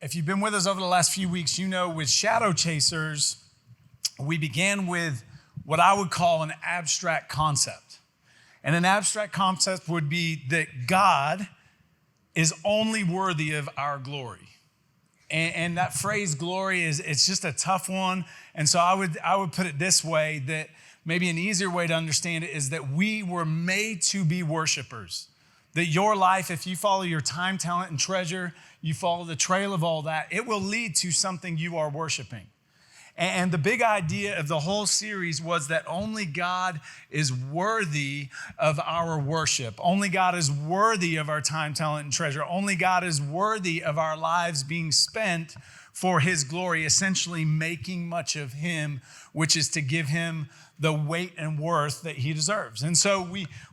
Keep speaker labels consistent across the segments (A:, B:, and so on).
A: If you've been with us over the last few weeks, you know with Shadow Chasers, we began with what I would call an abstract concept. And an abstract concept would be that God is only worthy of our glory. And that phrase glory it's just a tough one. And so I would put it this way, that maybe an easier way to understand it is that we were made to be worshipers. That your life, if you follow your time, talent, and treasure, you follow the trail of all that, it will lead to something you are worshiping. And the big idea of the whole series was that only God is worthy of our worship. Only God is worthy of our time, talent, and treasure. Only God is worthy of our lives being spent for his glory, essentially making much of him, which is to give him the weight and worth that he deserves. And so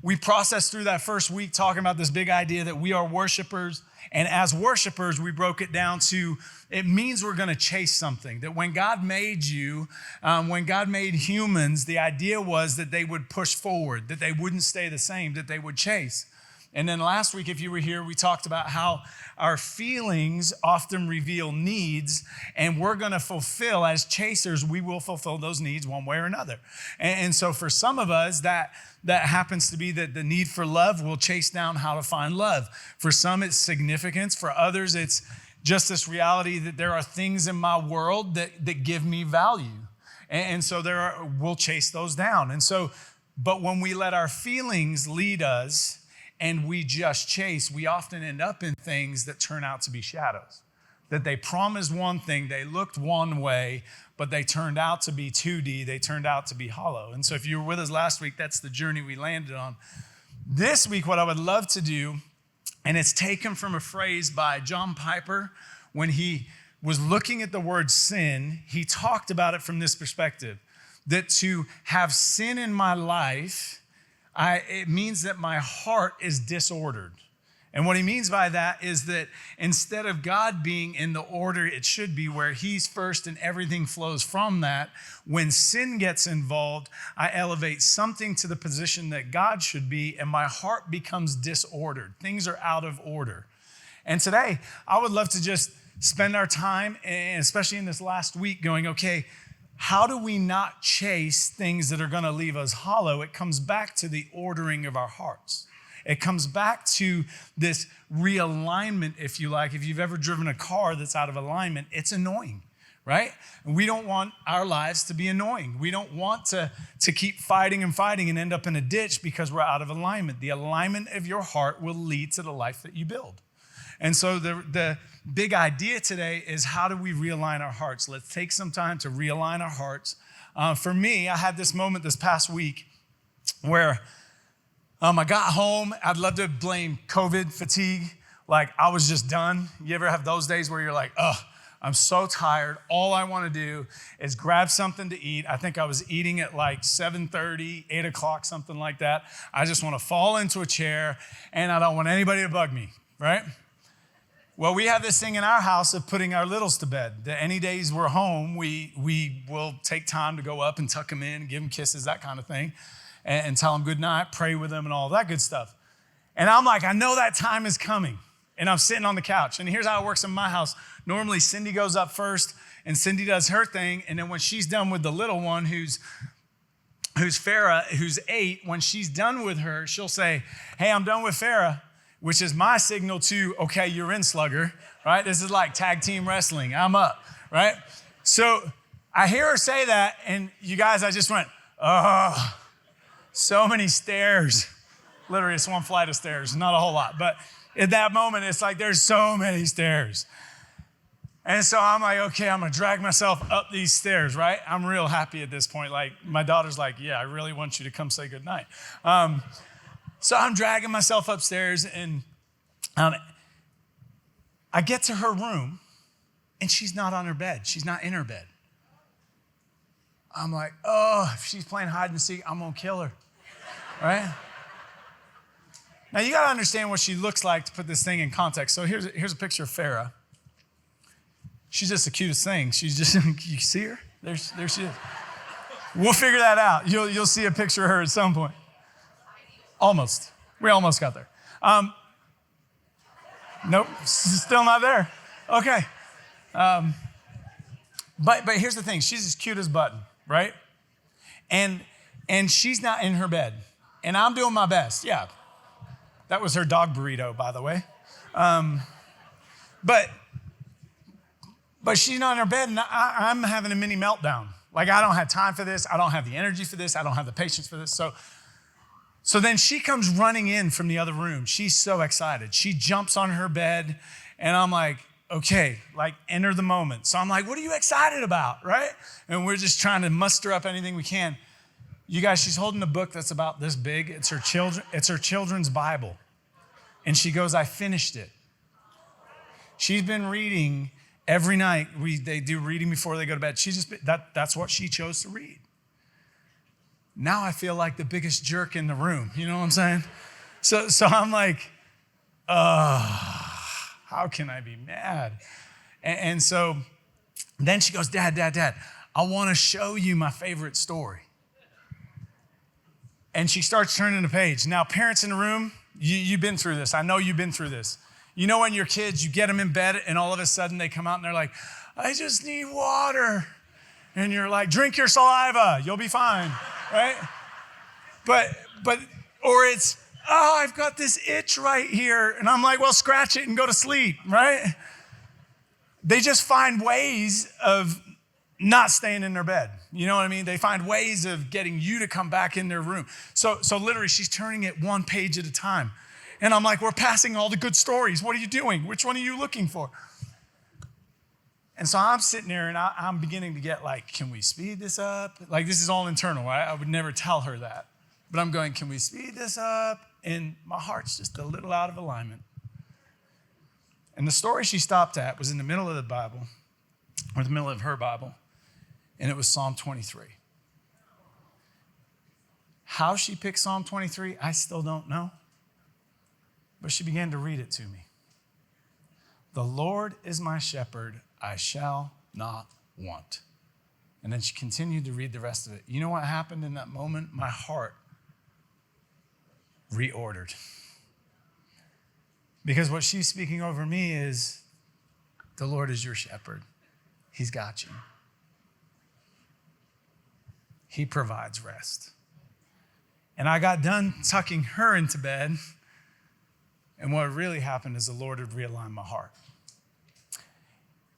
A: we processed through that first week talking about this big idea that we are worshipers. And as worshipers, we broke it down to, it means we're going to chase something. That when God made you, when God made humans, the idea was that they would push forward, that they wouldn't stay the same, that they would chase. And then last week, if you were here, we talked about how our feelings often reveal needs, and we're going to fulfill, as chasers, we will fulfill those needs one way or another. And so for some of us, that happens to be that the need for love will chase down how to find love. For some, it's significance. For others, it's just this reality that there are things in my world that give me value. And so we'll chase those down. And so, but when we let our feelings lead us, and we just chase, we often end up in things that turn out to be shadows. That they promised one thing, they looked one way, but they turned out to be 2D, they turned out to be hollow. And so if you were with us last week, that's the journey we landed on. This week, what I would love to do, and it's taken from a phrase by John Piper, when he was looking at the word sin, he talked about it from this perspective, that to have sin in my life, it means that my heart is disordered. And what he means by that is that instead of God being in the order it should be, where he's first and everything flows from that, when sin gets involved, I elevate something to the position that God should be, and my heart becomes disordered. Things are out of order. And today, I would love to just spend our time, and especially in this last week, going, okay, how do we not chase things that are going to leave us hollow? It comes back to the ordering of our hearts. It comes back to this realignment, if you like. If you've ever driven a car that's out of alignment, it's annoying, right? We don't want our lives to be annoying. We don't want to keep fighting and end up in a ditch because we're out of alignment. The alignment of your heart will lead to the life that you build. And so the big idea today is, how do we realign our hearts? Let's take some time to realign our hearts. For me, I had this moment this past week where I got home. I'd love to blame COVID fatigue. Like, I was just done. You ever have those days where you're like, I'm so tired. All I want to do is grab something to eat. I think I was eating at like 7:30, 8 o'clock, something like that. I just want to fall into a chair, and I don't want anybody to bug me, right? Well, we have this thing in our house of putting our littles to bed. That any days we're home, we will take time to go up and tuck them in, give them kisses, that kind of thing, and tell them good night, pray with them, and all that good stuff. And I'm like, I know that time is coming. And I'm sitting on the couch. And here's how it works in my house. Normally, Cindy goes up first, and Cindy does her thing. And then when she's done with the little one, who's Farah, who's 8, when she's done with her, she'll say, hey, I'm done with Farah, which is my signal to, okay, you're in, slugger, right? This is like tag team wrestling. I'm up, right? So I hear her say that, and you guys, I just went, oh, so many stairs. Literally, it's one flight of stairs, not a whole lot. But at that moment, it's like there's so many stairs. And so I'm like, okay, I'm going to drag myself up these stairs, right? I'm real happy at this point. Like, my daughter's like, yeah, I really want you to come say goodnight. So I'm dragging myself upstairs, and I get to her room, and she's not on her bed. She's not in her bed. I'm like, oh, if she's playing hide and seek, I'm going to kill her, right? Now, you got to understand what she looks like to put this thing in context. So here's a picture of Farah. She's just the cutest thing. She's just, you see her? There she is. We'll figure that out. You'll see a picture of her at some point. Almost. We almost got there. Nope, still not there. Okay. But here's the thing. She's as cute as a button, right? And she's not in her bed. And I'm doing my best. Yeah. That was her dog burrito, by the way. But she's not in her bed, and I'm having a mini meltdown. Like, I don't have time for this. I don't have the energy for this. I don't have the patience for this. So then she comes running in from the other room. She's so excited. She jumps on her bed, and I'm like, okay, like, enter the moment. So I'm like, what are you excited about, right? And we're just trying to muster up anything we can. You guys, she's holding a book that's about this big. It's her children's Bible. And she goes, I finished it. She's been reading every night. They do reading before they go to bed. That's what she chose to read. Now I feel like the biggest jerk in the room. You know what I'm saying? So I'm like, how can I be mad? And so then she goes, Dad, I want to show you my favorite story. And she starts turning the page. Now, parents in the room, you've been through this. I know you've been through this. You know when your kids, you get them in bed and all of a sudden they come out and they're like, I just need water. And you're like, drink your saliva. You'll be fine, right? Or it's, I've got this itch right here. And I'm like, well, scratch it and go to sleep, right? They just find ways of not staying in their bed. You know what I mean? They find ways of getting you to come back in their room. So literally she's turning it one page at a time. And I'm like, we're passing all the good stories. What are you doing? Which one are you looking for? And so I'm sitting there and I'm beginning to get like, can we speed this up? Like, this is all internal. I would never tell her that. But I'm going, can we speed this up? And my heart's just a little out of alignment. And the story she stopped at was in the middle of the Bible, or the middle of her Bible. And it was Psalm 23. How she picked Psalm 23, I still don't know. But she began to read it to me. The Lord is my shepherd, I shall not want. And then she continued to read the rest of it. You know what happened in that moment? My heart reordered. Because what she's speaking over me is, the Lord is your shepherd. He's got you. He provides rest. And I got done tucking her into bed. And what really happened is the Lord had realigned my heart.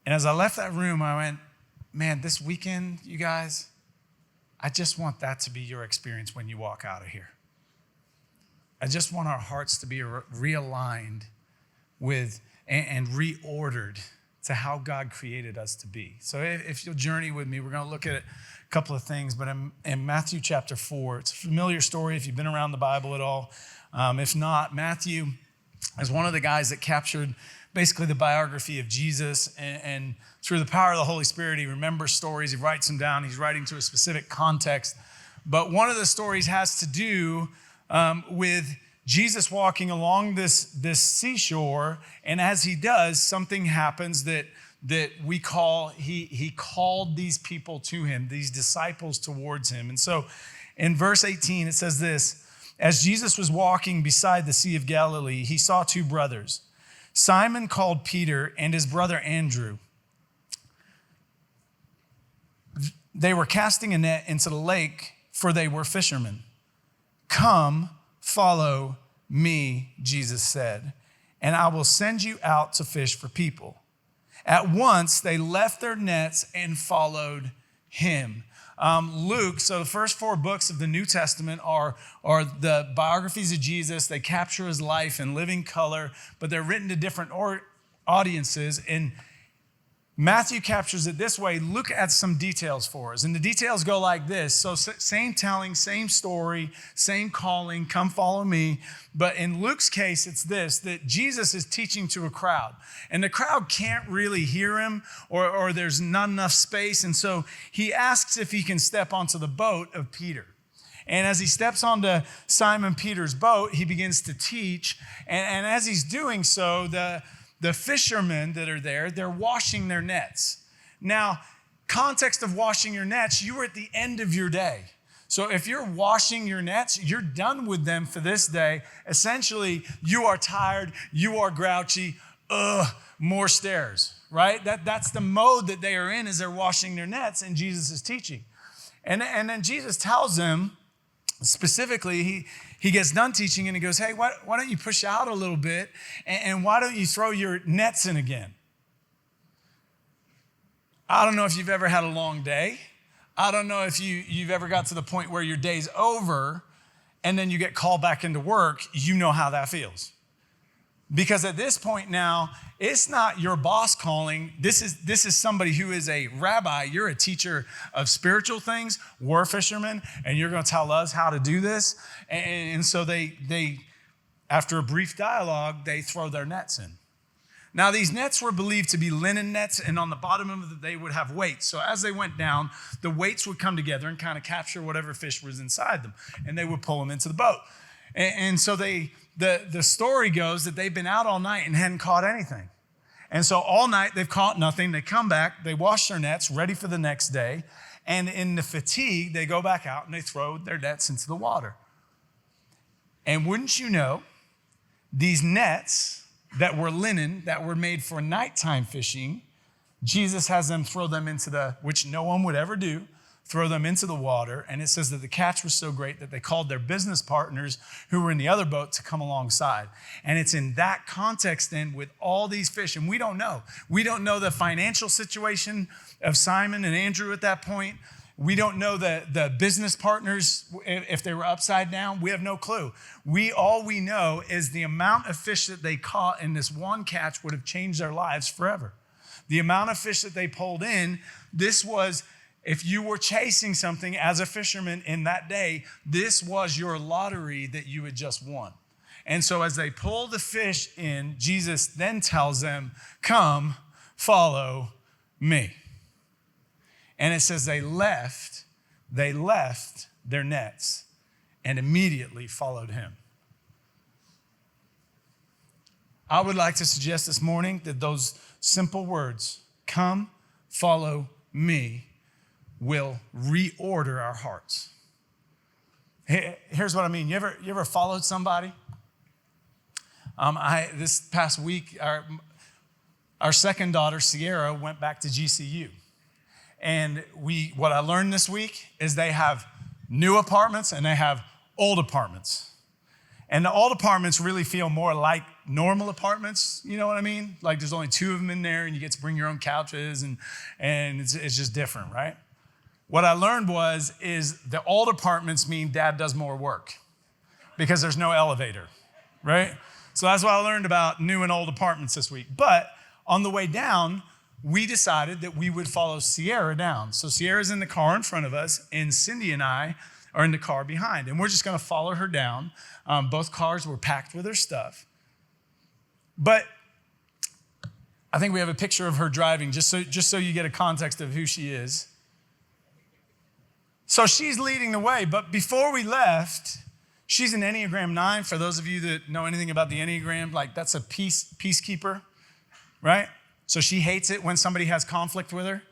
A: And as I left that room, I went, man, this weekend, you guys, I just want that to be your experience when you walk out of here. I just want our hearts to be realigned with and reordered to how God created us to be. So if you'll journey with me, we're going to look at a couple of things. But in Matthew chapter 4, it's a familiar story if you've been around the Bible at all. If not, Matthew is one of the guys that captured basically the biography of Jesus. And through the power of the Holy Spirit, he remembers stories. He writes them down. He's writing to a specific context. But one of the stories has to do with Jesus walking along this seashore, and as he does, something happens that we call, he called these people to him, these disciples towards him. And so in verse 18, it says this, as Jesus was walking beside the Sea of Galilee, he saw two brothers, Simon called Peter and his brother Andrew. They were casting a net into the lake, for they were fishermen. Come, follow me, Jesus said, and I will send you out to fish for people. At once they left their nets and followed him. Luke, so the first 4 books of the New Testament are the biographies of Jesus. They capture his life in living color, but they're written to different audiences. And Matthew captures it this way. Look at some details for us. And the details go like this. So same telling, same story, same calling, come follow me. But in Luke's case, it's this, that Jesus is teaching to a crowd. And the crowd can't really hear him or there's not enough space. And so he asks if he can step onto the boat of Peter. And as he steps onto Simon Peter's boat, he begins to teach. And as he's doing so, the fishermen that are there, they're washing their nets. Now, context of washing your nets, you are at the end of your day. So if you're washing your nets, you're done with them for this day. Essentially, you are tired, you are grouchy, more stairs, right? That's the mode that they are in as they're washing their nets, and Jesus is teaching. And then Jesus tells them, specifically, he gets done teaching and he goes, hey, why don't you push out a little bit and why don't you throw your nets in again? I don't know if you've ever had a long day. I don't know if you've ever got to the point where your day's over and then you get called back into work. You know how that feels. Because at this point now, it's not your boss calling. This is somebody who is a rabbi. You're a teacher of spiritual things. We're fishermen, and you're going to tell us how to do this. And so they, after a brief dialogue, they throw their nets in. Now, these nets were believed to be linen nets, and on the bottom of them, they would have weights. So as they went down, the weights would come together and kind of capture whatever fish was inside them, and they would pull them into the boat. And so the story goes that they've been out all night and hadn't caught anything. And so all night they've caught nothing. They come back, they wash their nets, ready for the next day. And in the fatigue, they go back out and they throw their nets into the water. And wouldn't you know, these nets that were linen, that were made for nighttime fishing, Jesus has them throw them into which no one would ever do, throw them into the water. And it says that the catch was so great that they called their business partners who were in the other boat to come alongside. And it's in that context then with all these fish. And we don't know. We don't know the financial situation of Simon and Andrew at that point. We don't know the business partners, if they were upside down. We have no clue. All we know is the amount of fish that they caught in this one catch would have changed their lives forever. The amount of fish that they pulled in, this was, if you were chasing something as a fisherman in that day, this was your lottery that you had just won. And so as they pull the fish in, Jesus then tells them, come, follow me. And it says they left their nets and immediately followed him. I would like to suggest this morning that those simple words, come, follow me, will reorder our hearts. Here's what I mean. You ever followed somebody? This past week, our second daughter, Sierra, went back to GCU. And what I learned this week is they have new apartments and they have old apartments. And the old apartments really feel more like normal apartments, you know what I mean? Like there's only two of them in there and you get to bring your own couches and it's just different, right? What I learned is the old apartments mean dad does more work because there's no elevator, right? So that's what I learned about new and old apartments this week. But on the way down, we decided that we would follow Sierra down. So Sierra's in the car in front of us, and Cindy and I are in the car behind. And we're just going to follow her down. Both cars were packed with her stuff. But I think we have a picture of her driving, just so you get a context of who she is. So she's leading the way, but before we left, she's an Enneagram 9. For those of you that know anything about the Enneagram, like that's a peacekeeper, right? So she hates it when somebody has conflict with her.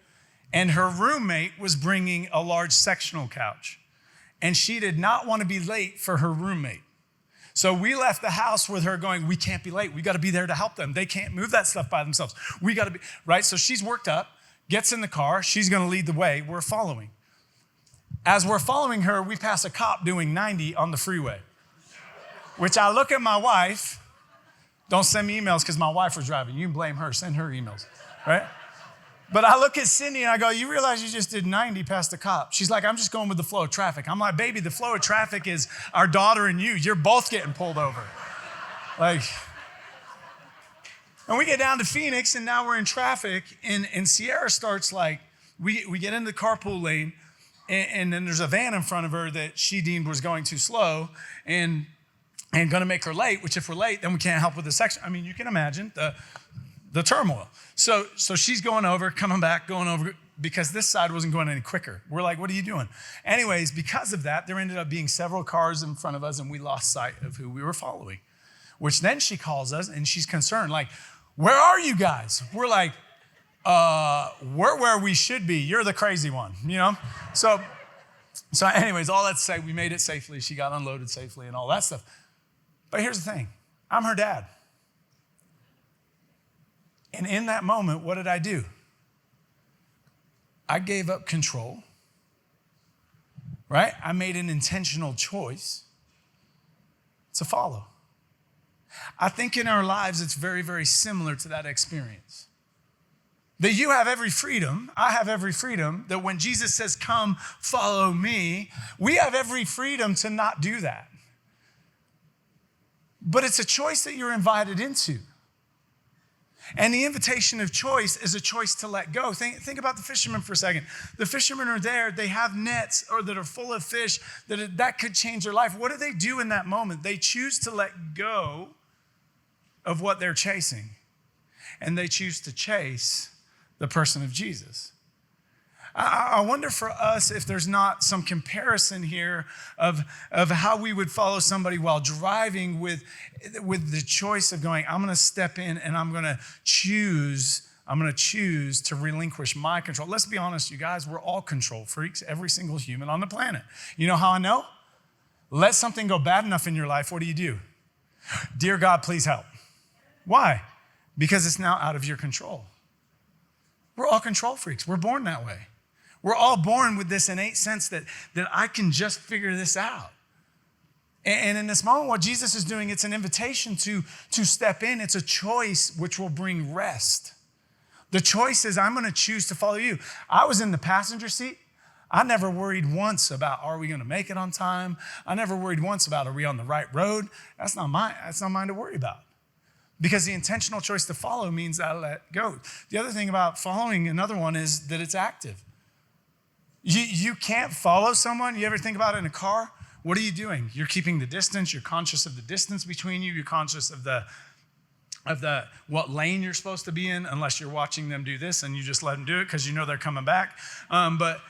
A: And her roommate was bringing a large sectional couch. And she did not want to be late for her roommate. So we left the house with her going, we can't be late. We got to be there to help them. They can't move that stuff by themselves. We got to be, right? So she's worked up, gets in the car. She's going to lead the way. We're following. As we're following her, we pass a cop doing 90 on the freeway, which I look at my wife. Don't send me emails because my wife was driving. You can blame her. Send her emails, right? But I look at Cindy and I go, you realize you just did 90 past the cop. She's like, I'm just going with the flow of traffic. I'm like, baby, the flow of traffic is our daughter and you. You're both getting pulled over. And we get down to Phoenix and now we're in traffic and Sierra starts we get into the carpool lane and then there's a van in front of her that she deemed was going too slow and going to make her late, which if we're late, then we can't help with the section. I mean, you can imagine the turmoil. So she's going over, coming back, going over, because this side wasn't going any quicker. We're like, what are you doing? Anyways, because of that, there ended up being several cars in front of us, and we lost sight of who we were following, which then she calls us, and she's concerned, like, where are you guys? We're like, we're where we should be. You're the crazy one, you know? So anyways, all that to say, we made it safely. She got unloaded safely and all that stuff. But here's the thing. I'm her dad. And in that moment, what did I do? I gave up control, right? I made an intentional choice to follow. I think in our lives, it's very, very similar to that experience. That you have every freedom, I have every freedom, that when Jesus says, come, follow me, we have every freedom to not do that. But it's a choice that you're invited into. And the invitation of choice is a choice to let go. Think about the fishermen for a second. The fishermen are there, they have nets or that are full of fish, that could change their life. What do they do in that moment? They choose to let go of what they're chasing. And they choose to chase the person of Jesus. I wonder for us if there's not some comparison here of how we would follow somebody while driving with the choice of going, I'm going to step in and I'm going to choose to relinquish my control. Let's be honest, you guys, we're all control freaks, every single human on the planet. You know how I know? Let something go bad enough in your life, what do? Dear God, please help. Why? Because it's now out of your control. We're all control freaks. We're born that way. We're all born with this innate sense that I can just figure this out. And in this moment, what Jesus is doing, it's an invitation to step in. It's a choice which will bring rest. The choice is, I'm going to choose to follow you. I was in the passenger seat. I never worried once about, are we going to make it on time? I never worried once about, are we on the right road? That's not mine to worry about. Because the intentional choice to follow means I let go. The other thing about following another one is that it's active. You can't follow someone. You ever think about it in a car? What are you doing? You're keeping the distance. You're conscious of the distance between you. You're conscious of the what lane you're supposed to be in, unless you're watching them do this and you just let them do it because you know they're coming back. But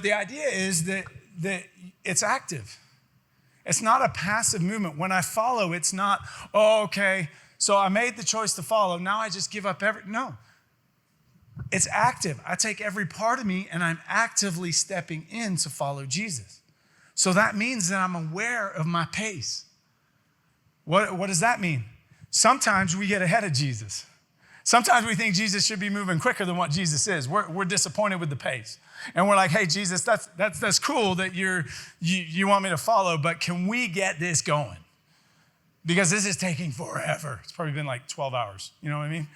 A: the idea is that it's active. It's not a passive movement. When I follow, it's not, oh, okay, so I made the choice to follow. Now I just give up no. It's active. I take every part of me and I'm actively stepping in to follow Jesus. So that means that I'm aware of my pace. What does that mean? Sometimes we get ahead of Jesus. Sometimes we think Jesus should be moving quicker than what Jesus is. We're disappointed with the pace. And we're like, hey, Jesus, that's cool that you want me to follow, but can we get this going? Because this is taking forever. It's probably been like 12 hours. You know what I mean?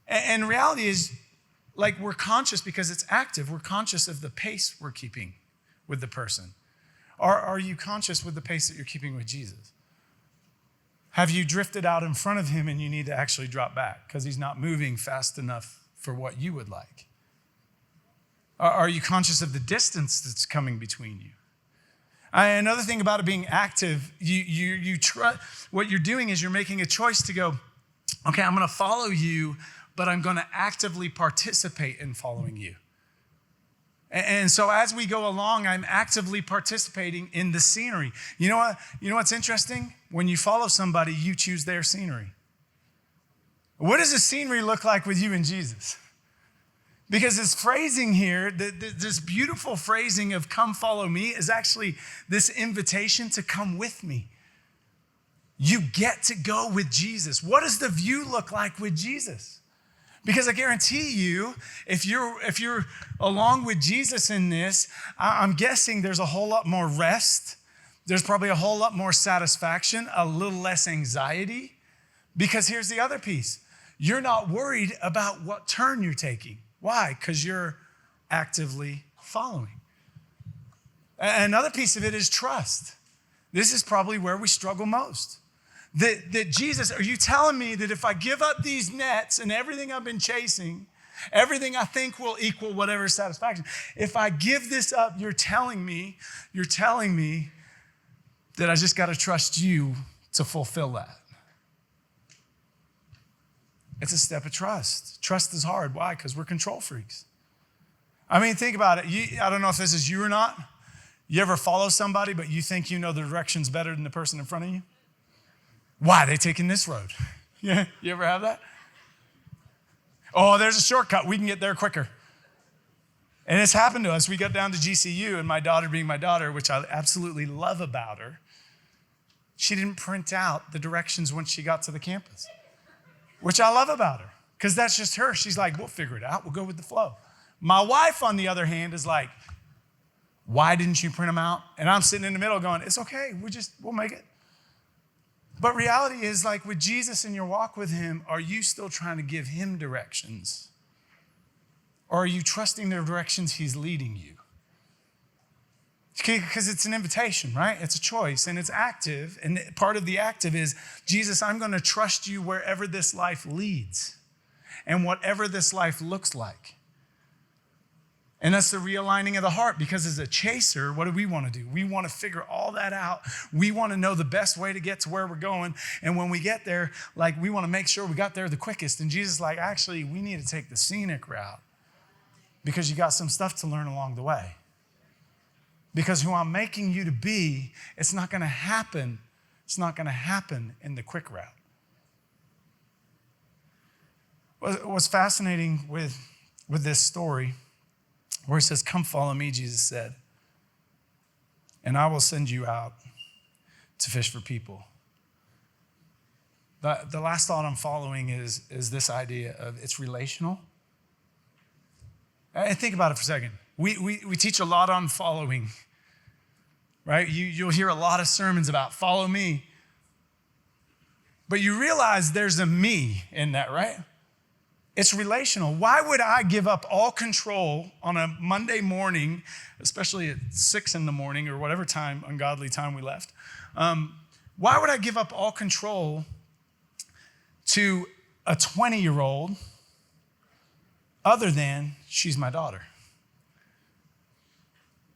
A: And reality is, we're conscious because it's active. We're conscious of the pace we're keeping with the person. Are you conscious with the pace that you're keeping with Jesus? Have you drifted out in front of him and you need to actually drop back because he's not moving fast enough for what you would like? Are you conscious of the distance that's coming between you? Another thing about it being active, you try, what you're doing is you're making a choice to go, okay, I'm going to follow you, but I'm going to actively participate in following you. And so as we go along, I'm actively participating in the scenery. You know what's interesting? When you follow somebody, you choose their scenery. What does the scenery look like with you and Jesus? Because this phrasing here, this beautiful phrasing of come follow me is actually this invitation to come with me. You get to go with Jesus. What does the view look like with Jesus? Because I guarantee you, if you're along with Jesus in this, I'm guessing there's a whole lot more rest. There's probably a whole lot more satisfaction, a little less anxiety. Because here's the other piece. You're not worried about what turn you're taking. Why? Because you're actively following. Another piece of it is trust. This is probably where we struggle most. That Jesus, are you telling me that if I give up these nets and everything I've been chasing, everything I think will equal whatever satisfaction, if I give this up, you're telling me that I just got to trust you to fulfill that. It's a step of trust. Trust is hard. Why? Because we're control freaks. I mean, think about it. I don't know if this is you or not. You ever follow somebody, but you think you know the directions better than the person in front of you? Why are they taking this road? Yeah, you ever have that? Oh, there's a shortcut. We can get there quicker. And it's happened to us. We got down to GCU, and my daughter being my daughter, which I absolutely love about her, she didn't print out the directions when she got to the campus, which I love about her. Because that's just her. She's like, we'll figure it out. We'll go with the flow. My wife, on the other hand, is like, why didn't you print them out? And I'm sitting in the middle going, it's okay. We'll make it. But reality is, like with Jesus in your walk with him, are you still trying to give him directions? Or are you trusting the directions he's leading you? Because it's an invitation, right? It's a choice and it's active. And part of the active is, Jesus, I'm going to trust you wherever this life leads and whatever this life looks like. And that's the realigning of the heart, because as a chaser, what do we want to do? We want to figure all that out. We want to know the best way to get to where we're going. And when we get there, like, we want to make sure we got there the quickest. And Jesus is like, actually, we need to take the scenic route because you got some stuff to learn along the way. Because who I'm making you to be, it's not going to happen. It's not going to happen in the quick route. What's fascinating with this story, where it says, come follow me, Jesus said, and I will send you out to fish for people. The last thought I'm following is this idea of it's relational. And think about it for a second. We teach a lot on following, right? You'll hear a lot of sermons about follow me. But you realize there's a me in that, right? It's relational. Why would I give up all control on a Monday morning, especially at 6 in the morning or whatever time, ungodly time we left? Why would I give up all control to a 20-year-old other than she's my daughter?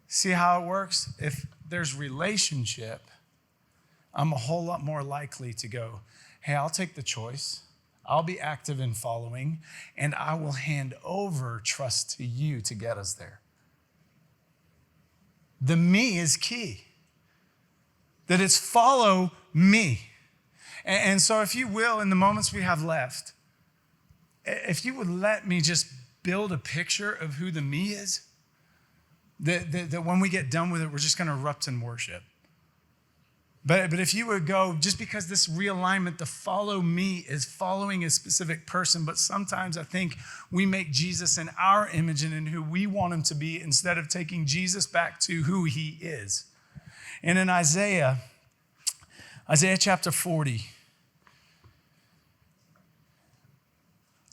A: See how it works? If there's relationship, I'm a whole lot more likely to go, hey, I'll take the choice. I'll be active in following, and I will hand over trust to you to get us there. The me is key. That it's follow me. And so if you will, in the moments we have left, if you would let me just build a picture of who the me is, that when we get done with it, we're just going to erupt in worship. But if you would go, just because this realignment, the follow me is following a specific person, but sometimes I think we make Jesus in our image and in who we want him to be instead of taking Jesus back to who he is. And in Isaiah chapter 40,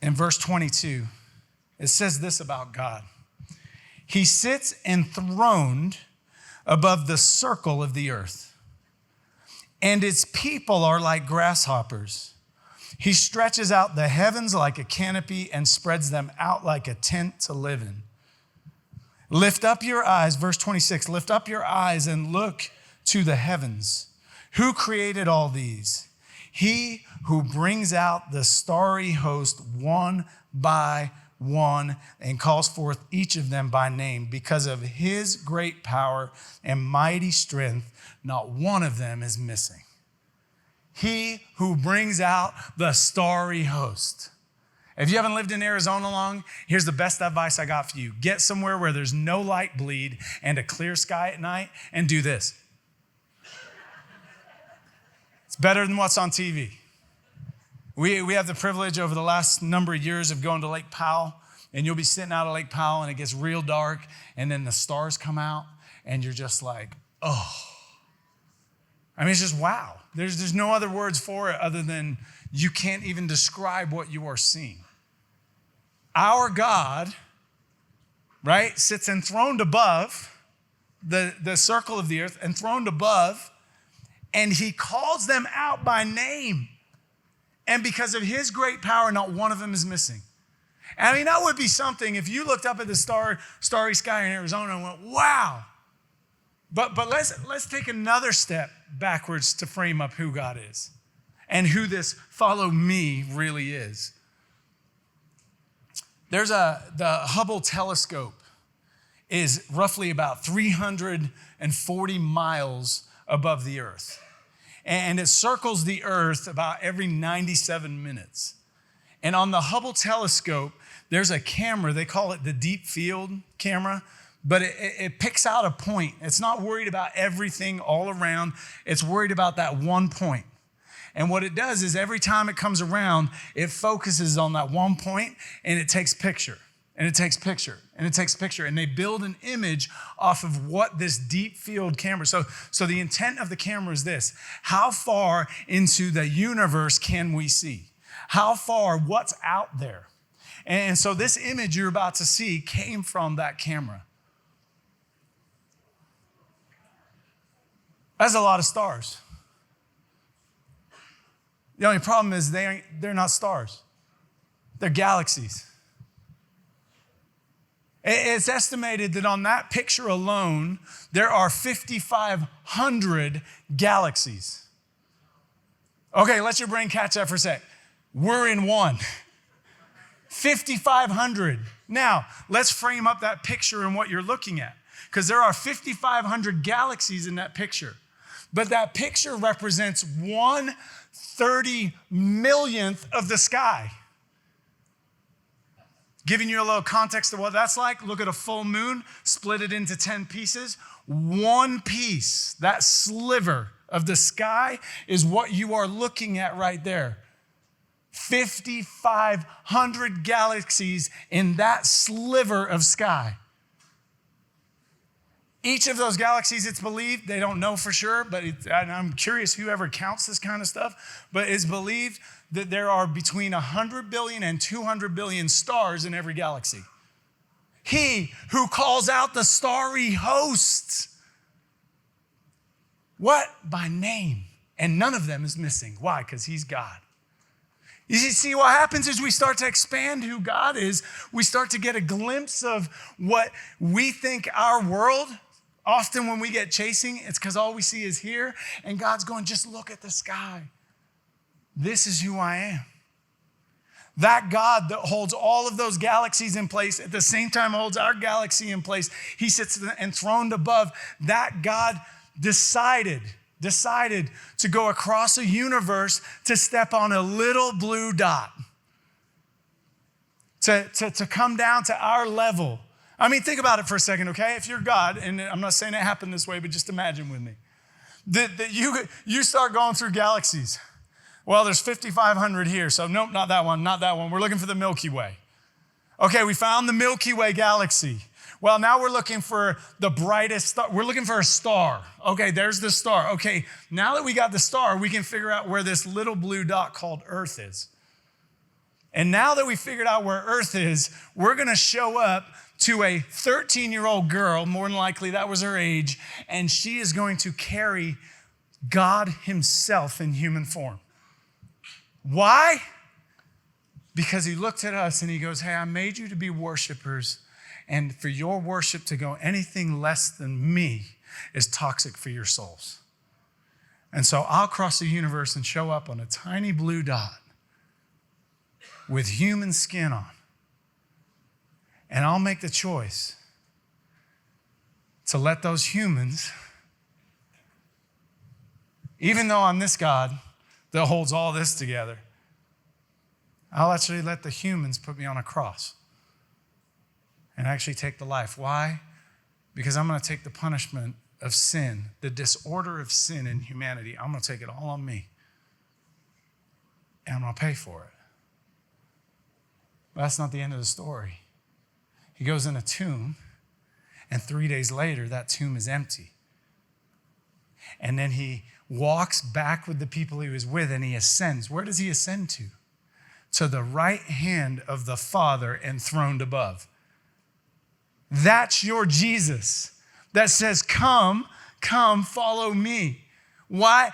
A: in verse 22, it says this about God. He sits enthroned above the circle of the earth, and its people are like grasshoppers. He stretches out the heavens like a canopy and spreads them out like a tent to live in. Lift up your eyes, verse 26, lift up your eyes and look to the heavens. Who created all these? He who brings out the starry host one by one and calls forth each of them by name. Because of his great power and mighty strength, not one of them is missing. He who brings out the starry host. If you haven't lived in Arizona long, here's the best advice I got for you. Get somewhere where there's no light bleed and a clear sky at night and do this. It's better than what's on TV. We have the privilege over the last number of years of going to Lake Powell, and you'll be sitting out at Lake Powell and it gets real dark and then the stars come out and you're just like, oh. I mean, it's just wow. There's no other words for it other than you can't even describe what you are seeing. Our God, right, sits enthroned above the circle of the earth, enthroned above, and he calls them out by name. And because of his great power, not one of them is missing. I mean, that would be something if you looked up at the starry sky in Arizona and went, wow. But let's take another step backwards to frame up who God is and who this follow me really is. The Hubble telescope is roughly about 340 miles above the earth. And it circles the earth about every 97 minutes. And on the Hubble telescope, there's a camera, they call it the deep field camera, but it picks out a point. It's not worried about everything all around. It's worried about that one point. And what it does is every time it comes around, it focuses on that one point and it takes picture. And it takes picture, and it takes picture, and they build an image off of what this deep field camera. So the intent of the camera is this: how far into the universe can we see? How far, what's out there? And so this image you're about to see came from that camera. That's a lot of stars. The only problem is they're not stars. They're galaxies. It's estimated that on that picture alone, there are 5,500 galaxies. Okay, let your brain catch that for a sec. We're in one. 5,500. Now, let's frame up that picture and what you're looking at, because there are 5,500 galaxies in that picture. But that picture represents 1/30,000,000th of the sky. Giving you a little context of what that's like, look at a full moon, split it into 10 pieces. One piece, that sliver of the sky, is what you are looking at right there. 5,500 galaxies in that sliver of sky. Each of those galaxies, it's believed, they don't know for sure, but and I'm curious whoever counts this kind of stuff, but it's believed that there are between 100 billion and 200 billion stars in every galaxy. He who calls out the starry hosts. What? By name. And none of them is missing. Why? Because he's God. You see, what happens is we start to expand who God is. We start to get a glimpse of what we think our world. Often when we get chasing, it's because all we see is here. And God's going, just look at the sky. This is who I am. That God that holds all of those galaxies in place, at the same time holds our galaxy in place. He sits enthroned above. That God decided to go across a universe to step on a little blue dot. To come down to our level. I mean, think about it for a second, okay? If you're God, and I'm not saying it happened this way, but just imagine with me. That you start going through galaxies. Well, there's 5,500 here, so nope, not that one. We're looking for the Milky Way. Okay, we found the Milky Way galaxy. Well, now we're looking for the brightest star. We're looking for a star. Okay, there's the star. Okay, now that we got the star, we can figure out where this little blue dot called Earth is. And now that we figured out where Earth is, we're going to show up to a 13-year-old girl, more than likely that was her age, and she is going to carry God himself in human form. Why? Because he looked at us and he goes, hey, I made you to be worshipers, and for your worship to go anything less than me is toxic for your souls. And so I'll cross the universe and show up on a tiny blue dot with human skin on. And I'll make the choice to let those humans, even though I'm this God that holds all this together, I'll actually let the humans put me on a cross and actually take the life. Why? Because I'm going to take the punishment of sin, the disorder of sin in humanity. I'm going to take it all on me. And I'm going to pay for it. But that's not the end of the story. He goes in a tomb, and 3 days later, that tomb is empty. And then he walks back with the people he was with, and he ascends. Where does he ascend to? To the right hand of the Father enthroned above. That's your Jesus that says, come, follow me. Why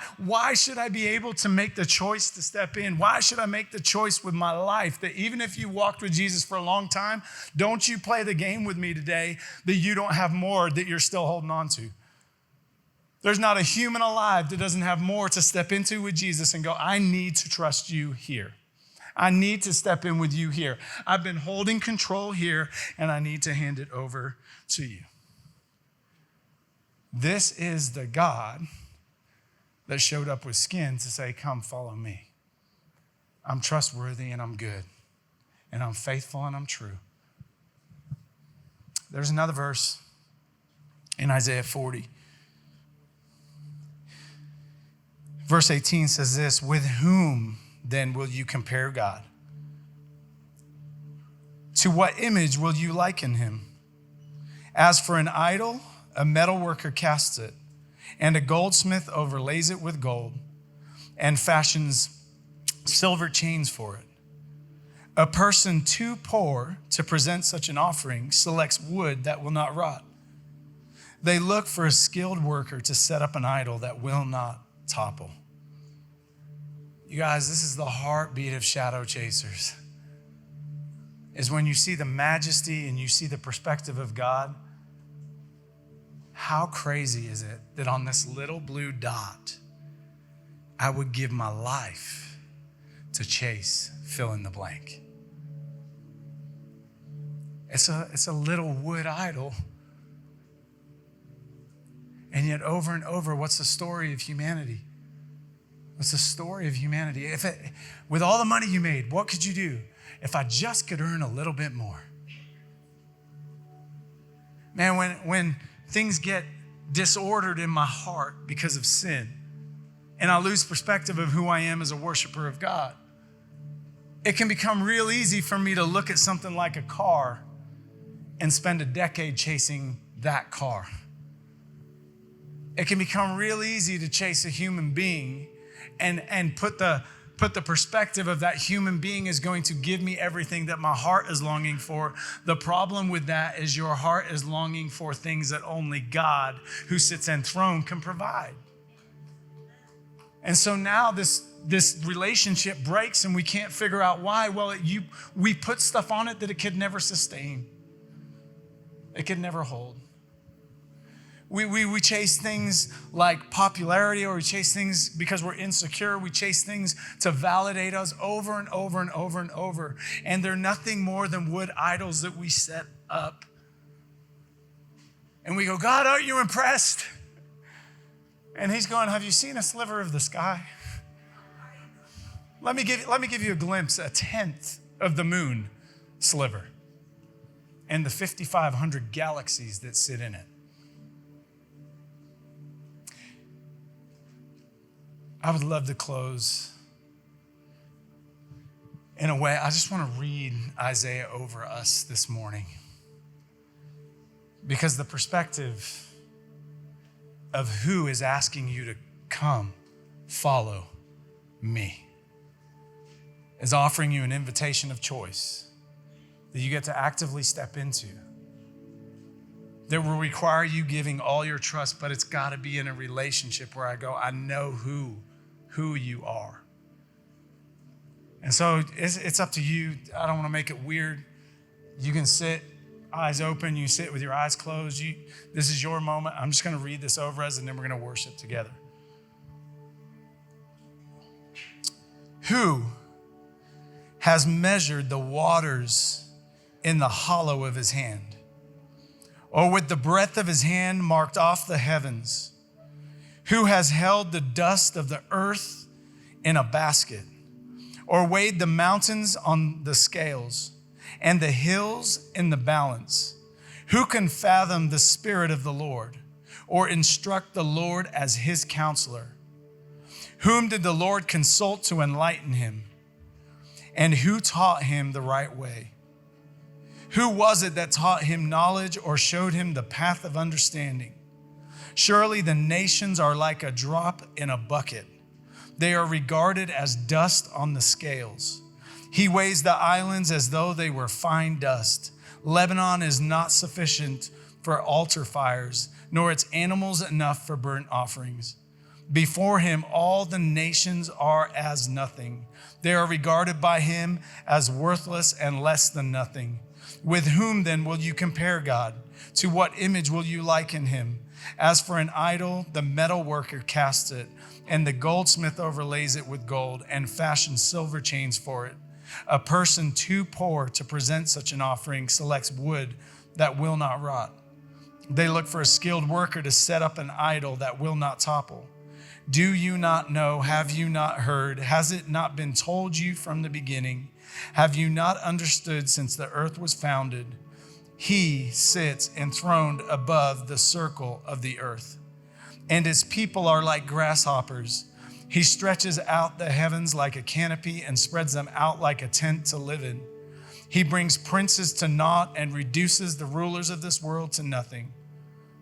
A: should I be able to make the choice to step in? Why should I make the choice with my life that even if you walked with Jesus for a long time, don't you play the game with me today that you don't have more that you're still holding on to? There's not a human alive that doesn't have more to step into with Jesus and go, I need to trust you here. I need to step in with you here. I've been holding control here, and I need to hand it over to you. This is the God that showed up with skin to say, come, follow me. I'm trustworthy and I'm good. And I'm faithful and I'm true. There's another verse in Isaiah 40. Verse 18 says this, with whom then will you compare God? To what image will you liken him? As for an idol, a metal worker casts it, and a goldsmith overlays it with gold and fashions silver chains for it. A person too poor to present such an offering selects wood that will not rot. They look for a skilled worker to set up an idol that will not topple. You guys, this is the heartbeat of shadow chasers. Is when you see the majesty and you see the perspective of God, how crazy is it that on this little blue dot, I would give my life to chase fill in the blank. It's a little wood idol. And yet over and over, what's the story of humanity? What's the story of humanity? With all the money you made, what could you do? If I just could earn a little bit more. Man, when things get disordered in my heart because of sin, and I lose perspective of who I am as a worshiper of God, it can become real easy for me to look at something like a car and spend a decade chasing that car. It can become real easy to chase a human being and put the perspective of that human being is going to give me everything that my heart is longing for. The problem with that is your heart is longing for things that only God, who sits enthroned, can provide. And so now this relationship breaks and we can't figure out why. Well, we put stuff on it that it could never sustain. It could never hold. We chase things like popularity, or we chase things because we're insecure. We chase things to validate us over and over and over and over. And they're nothing more than wood idols that we set up. And we go, God, aren't you impressed? And he's going, have you seen a sliver of the sky? Let me give you a glimpse, a tenth of the moon sliver and the 5,500 galaxies that sit in it. I would love to close in a way. I just want to read Isaiah over us this morning, because the perspective of who is asking you to come follow me is offering you an invitation of choice that you get to actively step into, that will require you giving all your trust, but it's got to be in a relationship where I go, I know who you are. And so it's up to you. I don't want to make it weird. You can sit, eyes open. You sit with your eyes closed. This is your moment. I'm just going to read this over us, and then we're going to worship together. Who has measured the waters in the hollow of his hand, or with the breadth of his hand marked off the heavens? Who has held the dust of the earth in a basket, or weighed the mountains on the scales and the hills in the balance? Who can fathom the Spirit of the Lord, or instruct the Lord as his counselor? Whom did the Lord consult to enlighten him? And who taught him the right way? Who was it that taught him knowledge, or showed him the path of understanding? Surely the nations are like a drop in a bucket. They are regarded as dust on the scales. He weighs the islands as though they were fine dust. Lebanon is not sufficient for altar fires, nor its animals enough for burnt offerings. Before him, all the nations are as nothing. They are regarded by him as worthless and less than nothing. With whom then will you compare God? To what image will you liken him? As for an idol, the metal worker casts it, and the goldsmith overlays it with gold and fashions silver chains for it. A person too poor to present such an offering selects wood that will not rot. They look for a skilled worker to set up an idol that will not topple. Do you not know? Have you not heard? Has it not been told you from the beginning? Have you not understood since the earth was founded? He sits enthroned above the circle of the earth, and his people are like grasshoppers. He stretches out the heavens like a canopy and spreads them out like a tent to live in. He brings princes to naught and reduces the rulers of this world to nothing.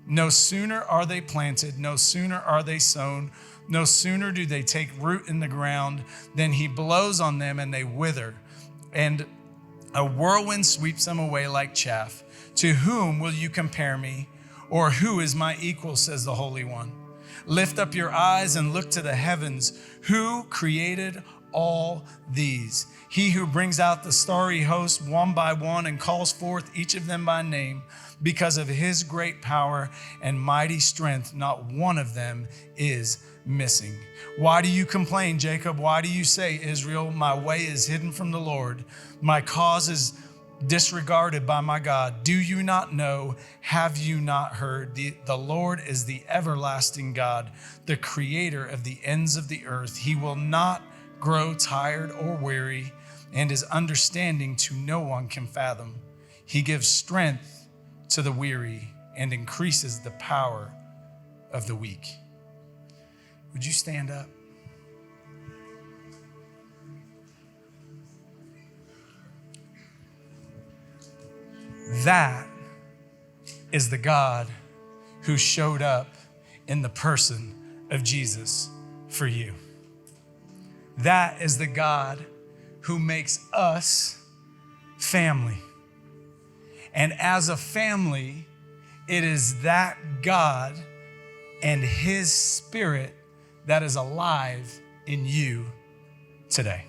A: No sooner are they planted, no sooner are they sown, no sooner do they take root in the ground than he blows on them and they wither, and a whirlwind sweeps them away like chaff. To whom will you compare me? Or who is my equal, says the Holy One. Lift up your eyes and look to the heavens. Who created all these? He who brings out the starry host one by one and calls forth each of them by name. Because of his great power and mighty strength, not one of them is missing. Why do you complain, Jacob? Why do you say, Israel, my way is hidden from the Lord? My cause is disregarded by my God. Do you not know? Have you not heard? The Lord is the everlasting God, the creator of the ends of the earth. He will not grow tired or weary, and his understanding to no one can fathom. He gives strength to the weary and increases the power of the weak. Would you stand up? That is the God who showed up in the person of Jesus for you. That is the God who makes us family. And as a family, it is that God and his Spirit that is alive in you today.